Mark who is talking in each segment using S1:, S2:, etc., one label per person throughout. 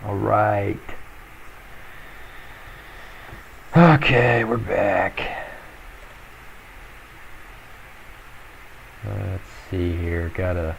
S1: Alright. Okay, we're back. Let's see here. Gotta...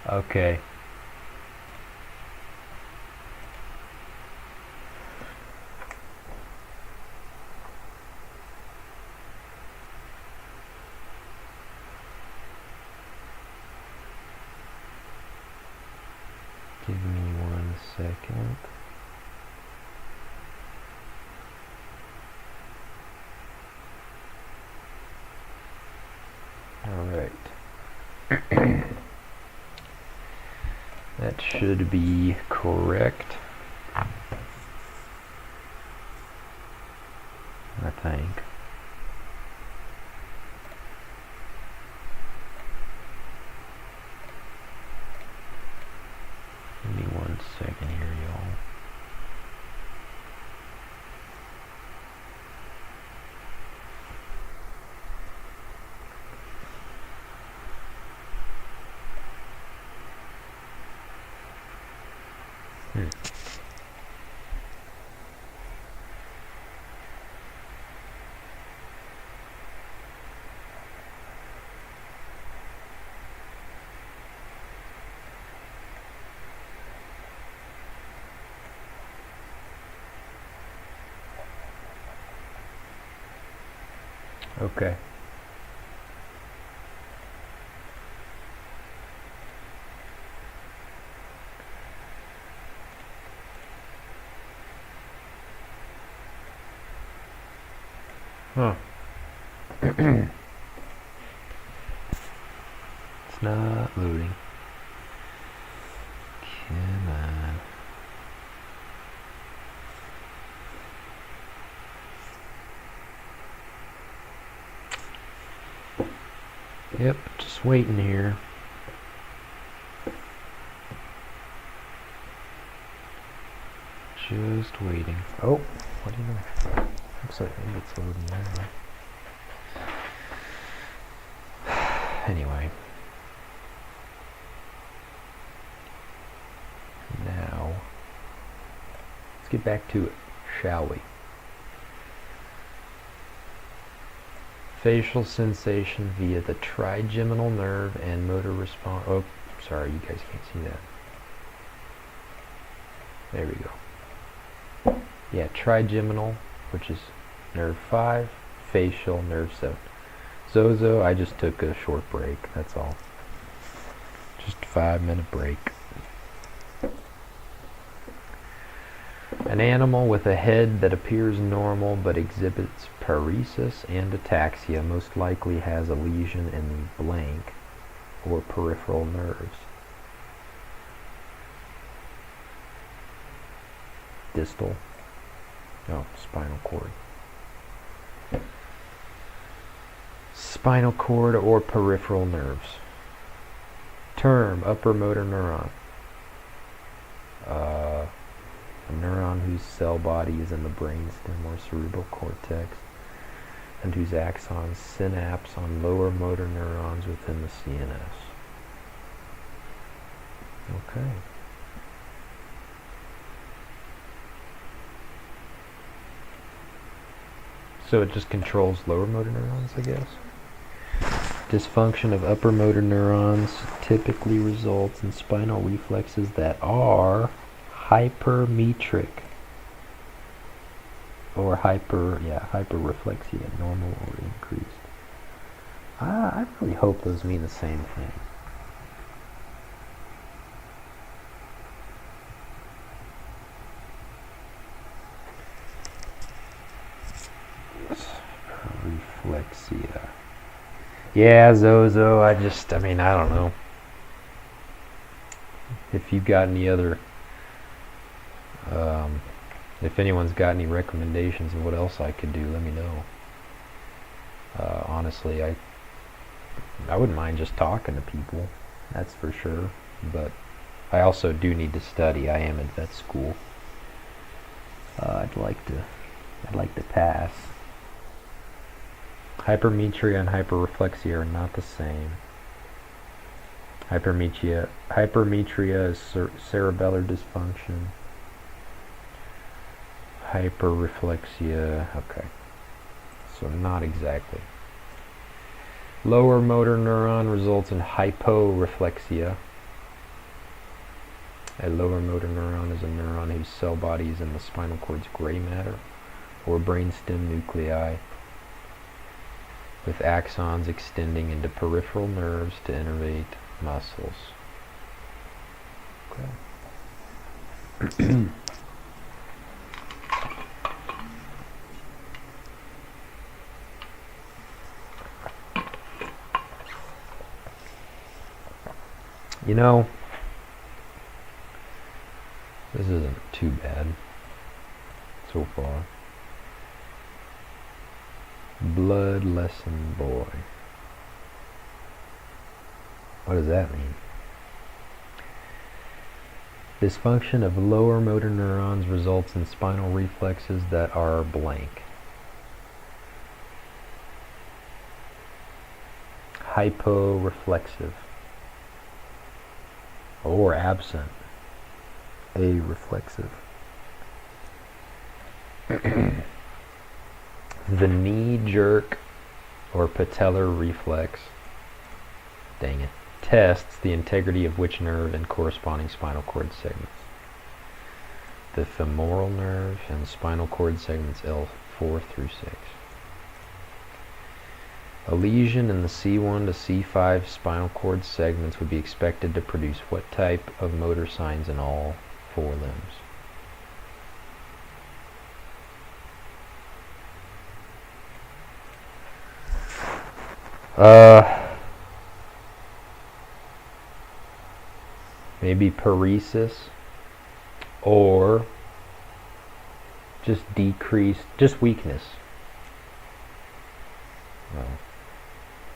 S1: Okay. Give me 1 second. Alright. That should be correct, I think. Give me 1 second here, y'all. Okay. Huh. It's not loading. Come on. Yep, just waiting here. Just waiting. Oh, what do you know? Looks like maybe it's loading now. Anyway. Now, let's get back to it, shall we? Facial sensation via the trigeminal nerve and motor response. Oh, sorry, you guys can't see that. There we go. Yeah, trigeminal, which is nerve 5, facial, nerve 7. Zozo, I just took a short break, that's all. Just a 5-minute break. An animal with a head that appears normal but exhibits paresis and ataxia most likely has a lesion in the blank or peripheral nerves. Distal. Oh, spinal cord. Spinal cord or peripheral nerves. Term, upper motor neuron. A neuron whose cell body is in the brainstem or cerebral cortex and whose axons synapse on lower motor neurons within the CNS. Okay. So it just controls lower motor neurons, I guess? Dysfunction of upper motor neurons typically results in spinal reflexes that are hypermetric or hyperreflexia, normal or increased. I really hope those mean the same thing. Reflexia. Yeah, Zozo, I don't know. If you've got any other, if anyone's got any recommendations of what else I could do, let me know. Honestly, I wouldn't mind just talking to people, that's for sure, but I also do need to study. I am in vet school. I'd like to pass. Hypermetria and hyperreflexia are not the same. Hypermetria is cerebellar dysfunction. Hyperreflexia, okay. So not exactly. Lower motor neuron results in hyporeflexia. A lower motor neuron is a neuron whose cell body is in the spinal cord's gray matter or brainstem nuclei, with axons extending into peripheral nerves to innervate muscles. Okay. You know, this isn't too bad so far. Blood lesson boy. What does that mean? Dysfunction of lower motor neurons results in spinal reflexes that are blank. Hyporeflexive. Or absent. Areflexive. The knee jerk or patellar reflex, dang it, tests the integrity of which nerve and corresponding spinal cord segments? The femoral nerve and spinal cord segments L4 through 6. A lesion in the C1 to C5 spinal cord segments would be expected to produce what type of motor signs in all 4 limbs? Maybe paresis, or just weakness.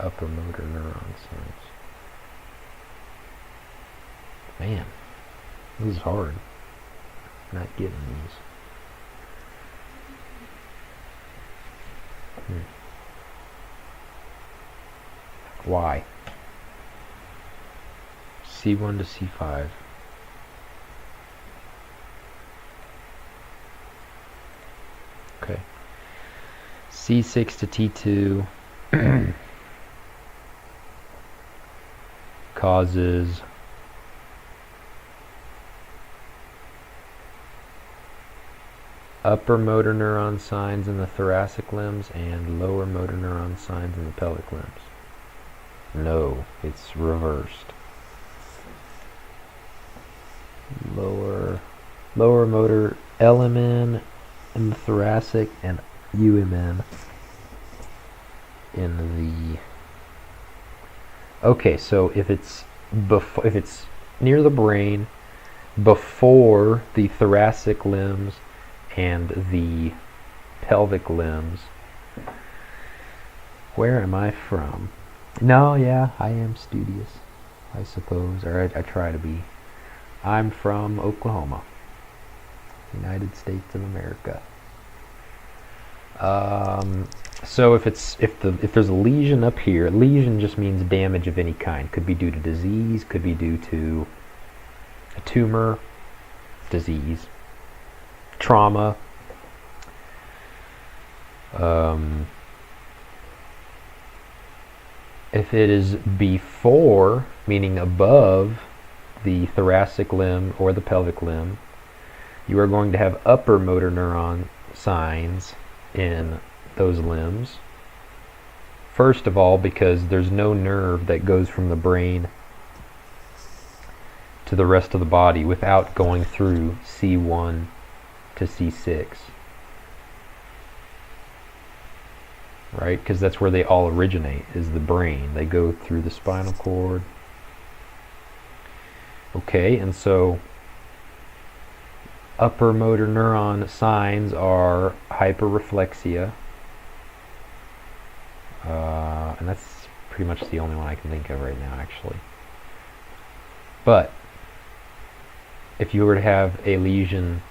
S1: Upper motor neuron signs. Man, this is hard. Not getting these. Why? C1 to C5. Okay. C6 to T2 causes upper motor neuron signs in the thoracic limbs and lower motor neuron signs in the pelvic limbs. No, it's reversed. Lower motor LMN in the thoracic and UMN in the... Okay, so if it's near the brain, before the thoracic limbs and the pelvic limbs. Where am I from? No, yeah, I am studious, I suppose, or I try to be. I'm from Oklahoma, United States of America. So if there's a lesion up here, lesion just means damage of any kind. Could be due to disease, could be due to a tumor, disease, trauma. If it is before, meaning above the thoracic limb or the pelvic limb, you are going to have upper motor neuron signs in those limbs. First of all, because there's no nerve that goes from the brain to the rest of the body without going through C1 to C6. Right? Because that's where they all originate, is the brain. They go through the spinal cord. Okay, and so upper motor neuron signs are hyperreflexia. And that's pretty much the only one I can think of right now, actually. But if you were to have a lesion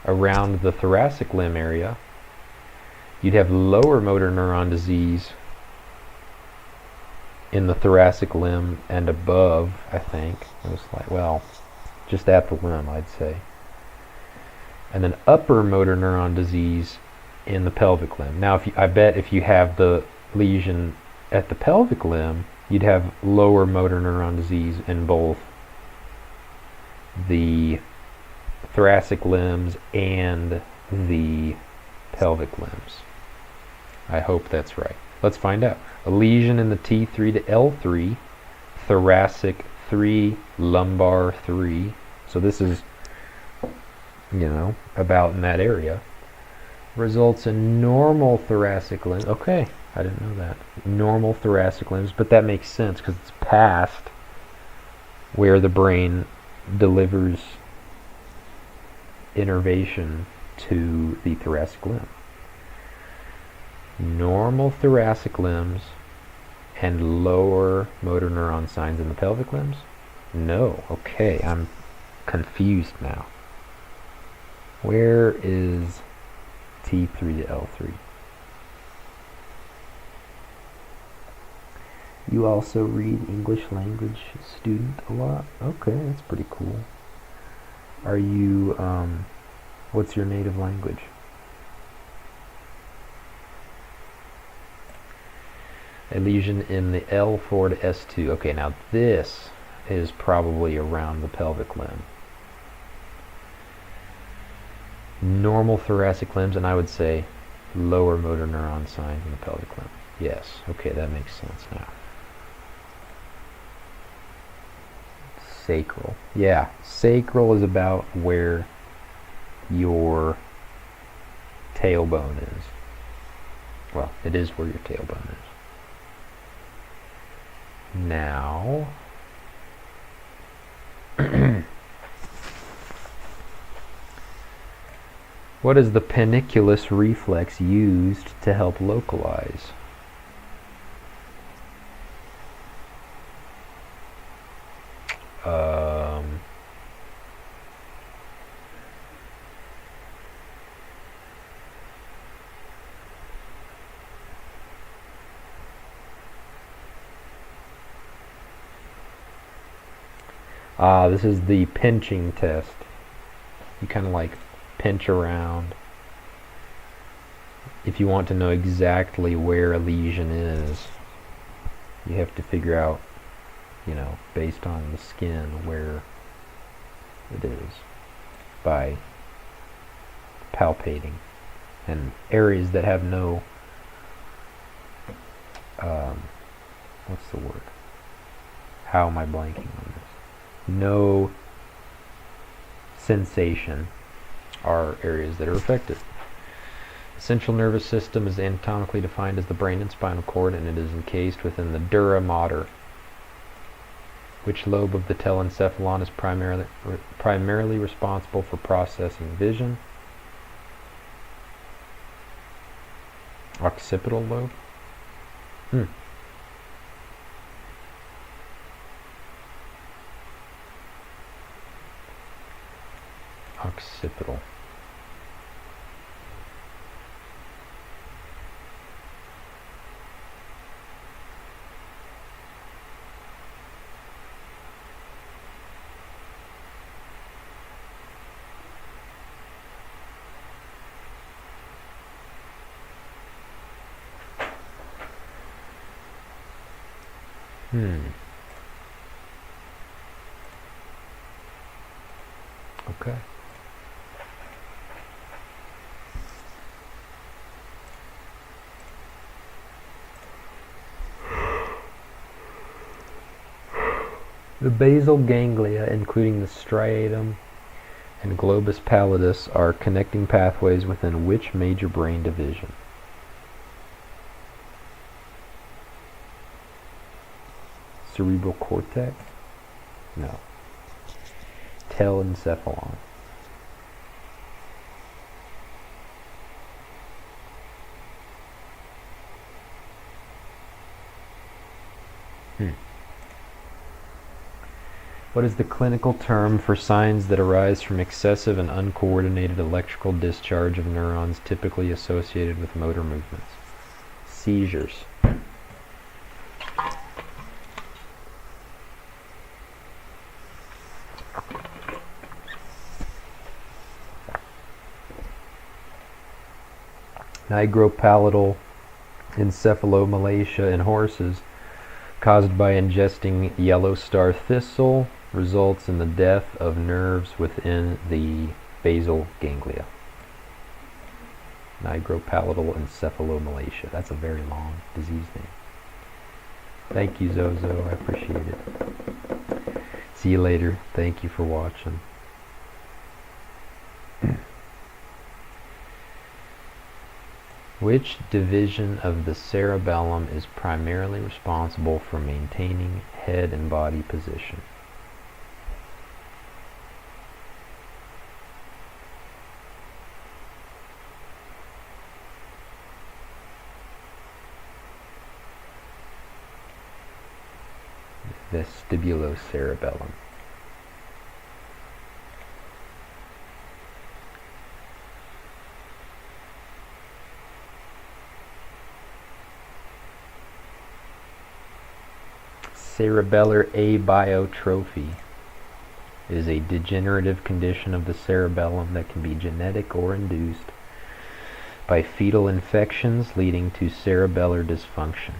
S1: around the thoracic limb area, you'd have lower motor neuron disease in the thoracic limb and above, I think. Well, just at the limb, I'd say. And then upper motor neuron disease in the pelvic limb. Now, I bet if you have the lesion at the pelvic limb, you'd have lower motor neuron disease in both the thoracic limbs and the pelvic limbs. I hope that's right. Let's find out. A lesion in the T3 to L3, thoracic 3, lumbar 3. So this is, about in that area. Results in normal thoracic limbs. Okay, I didn't know that. Normal thoracic limbs, but that makes sense because it's past where the brain delivers innervation to the thoracic limb. Normal thoracic limbs and lower motor neuron signs in the pelvic limbs? No. Okay, I'm confused now. Where is T3 to L3? You also read English language student a lot? Okay, that's pretty cool. Are you, what's your native language? A lesion in the L4 to S2. Okay, now this is probably around the pelvic limb. Normal thoracic limbs, and I would say lower motor neuron signs in the pelvic limb. Yes, okay, that makes sense now. Sacral. Yeah, sacral is about where your tailbone is. Well, it is where your tailbone is. Now, what is the paniculus reflex used to help localize? This is the pinching test. You kind of like pinch around. If you want to know exactly where a lesion is, you have to figure out, based on the skin, where it is by palpating. And areas that have no, what's the word? How am I blanking on this? No sensation are areas that are affected. The central nervous system is anatomically defined as the brain and spinal cord, and it is encased within the dura mater. Which lobe of the telencephalon is primarily responsible for processing vision? Occipital lobe? Occipital. Okay. The basal ganglia, including the striatum and globus pallidus, are connecting pathways within which major brain division? Cerebral cortex? No. Telencephalon. What is the clinical term for signs that arise from excessive and uncoordinated electrical discharge of neurons typically associated with motor movements? Seizures. Nigropalatal encephalomalacia in horses, caused by ingesting yellow star thistle, results in the death of nerves within the basal ganglia. Nigropalatal encephalomalacia. That's a very long disease name. Thank you, Zozo. I appreciate it. See you later. Thank you for watching. Which division of the cerebellum is primarily responsible for maintaining head and body position? Vestibulocerebellum. Cerebellar abiotrophy is a degenerative condition of the cerebellum that can be genetic or induced by fetal infections leading to cerebellar dysfunction.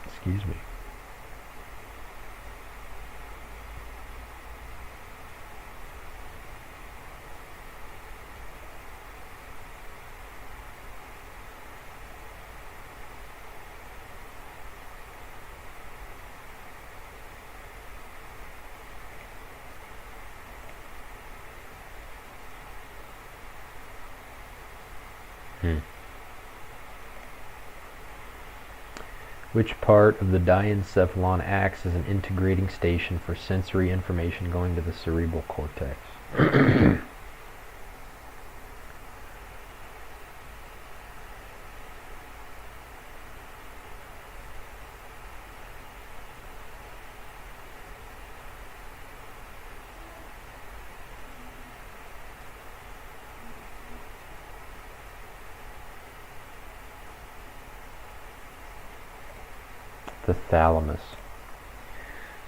S1: Excuse me. Which part of the diencephalon acts as an integrating station for sensory information going to the cerebral cortex? The thalamus.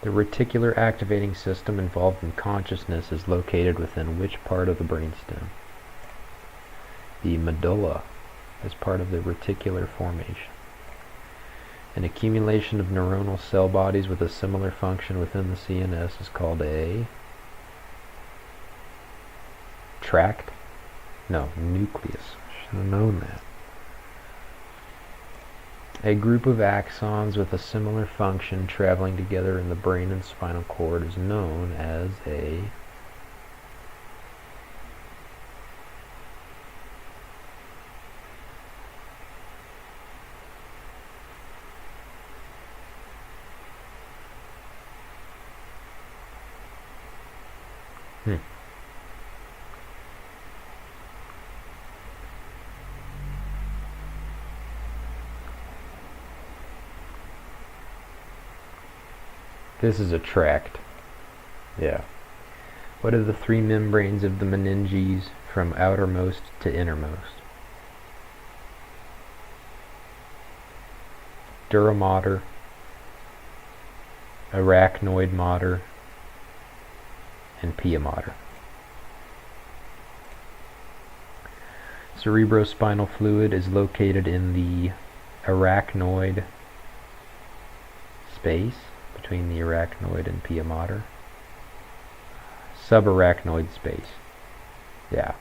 S1: The reticular activating system involved in consciousness is located within which part of the brainstem? The medulla, as part of the reticular formation. An accumulation of neuronal cell bodies with a similar function within the CNS is called a tract? No, nucleus. Should have known that. A group of axons with a similar function traveling together in the brain and spinal cord is known as a This is a tract. Yeah. What are the three membranes of the meninges from outermost to innermost? Dura mater, arachnoid mater, and pia mater. Cerebrospinal fluid is located in the arachnoid space between the arachnoid and pia mater. Subarachnoid space. Yeah.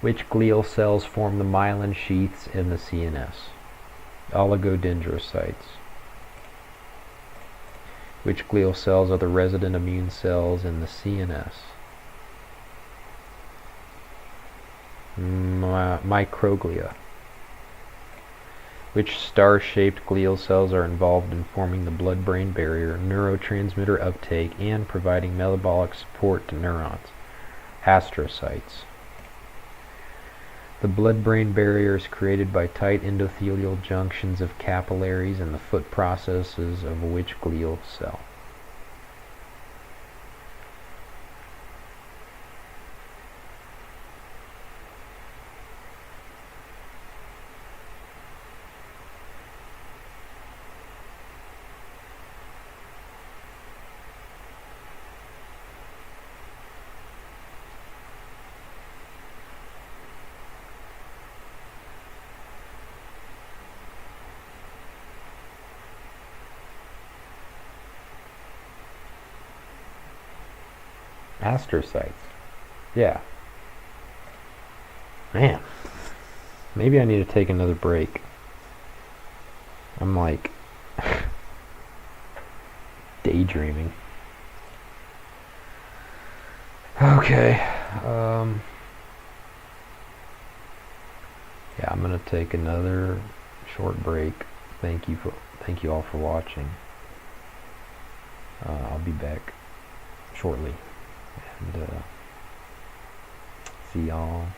S1: Which glial cells form the myelin sheaths in the CNS? Oligodendrocytes. Which glial cells are the resident immune cells in the CNS? Microglia. Which star-shaped glial cells are involved in forming the blood-brain barrier, neurotransmitter uptake, and providing metabolic support to neurons? Astrocytes. The blood-brain barrier is created by tight endothelial junctions of capillaries and the foot processes of which glial cell? Astrocytes. Yeah. Man. Maybe I need to take another break. I'm like daydreaming. Okay. Yeah, I'm gonna take another short break. Thank you all for watching. I'll be back shortly. And see y'all